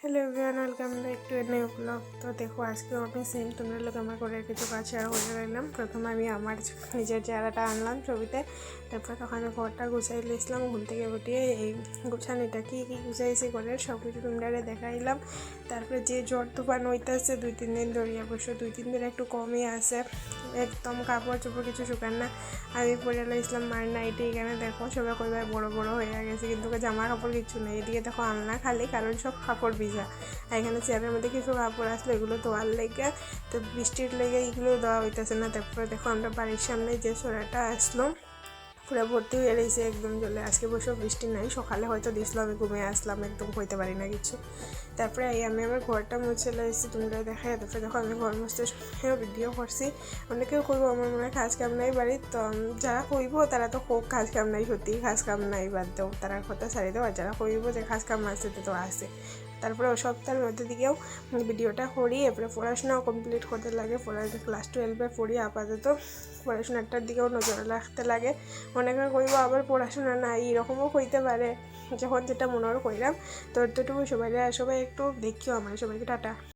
Hello everyone, welcome back to a new blog. তো দেখো আজকেও আমি সেম তোমরা লোক আমার করে কিছু কাজ শেয়ার করে রাখলাম। প্রথমে আমি আমার নিজের চেহারাটা আনলাম ছবিতে, তারপর তখন আমি ঘরটা গুছাই লিয়েছিলাম ঘুম থেকে উঠিয়ে। এই গুছানিটা কী কী গুছাইছি ঘরের সব কিছু তোমরা দেখাইলাম। তারপরে যে জ্বর তুফান হইতেছে 2-3 দিন ধরে, অবশ্য 2-3 দিন একটু কমই আছে, একদম কাপড় চোপড় কিছু শুকান না। আমি পরে লাইছিলাম মার নাইটি, এখানে দেখো সবাই কইবার বড় বড় হয়ে গেছে, কিন্তু জামা কাপড় কিছু নেই। এদিকে দেখো আলনা খালি, কারণ সব কাপড় ভিজা। এখানে চেয়ারের মধ্যে কিছু কাপড় আসলো, এগুলো ধোয়ার লেগে, তো বৃষ্টির লেগে এগুলো দেওয়া হইতেছে না। তারপরে দেখো আমরা বাড়ির সামনে যে সোরাটা আসলো পুরো ভর্তি হয়ে রয়েছে একদম জলে। আজকে বসে বৃষ্টি নাই, সকালে হয়তো দিয়েছিল, আমি ঘুমিয়ে আসলাম, একদম হইতে পারি না কিছু। তারপরে আমি আমার ঘরটা মুছে লাইছি, তোমরা দেখাই। তারপরে দেখো আমি ঘর মুছতে ভিডিও করছি। অনেকেও করবো, আমার মনে হয় কাজ কাম নাই বাড়ির, তো যারা কইব তারা তো হোক কাজ কাম নাই, সত্যি কাজ কাম নাই বাদ দেও, তারা কথা ছাড়ি দেও। আর যারা কইব যে কাজ কাম আছে তো আছে। তারপরে ওই সপ্তাহের মধ্যে দিকেও ভিডিওটা করি। এরপরে পড়াশোনাও কমপ্লিট করতে লাগে, ক্লাস 12-এ পড়ি, আপাতত পড়াশোনাটার দিকেও নজর রাখতে লাগে। অনেকে কইব আবার পড়াশোনা নাই, এরকমও হইতে পারে, যখন যেটা মনে কইরাম। তো এতটুকু সবাই একটু দেখিও আমার, সবাইকে টাটা।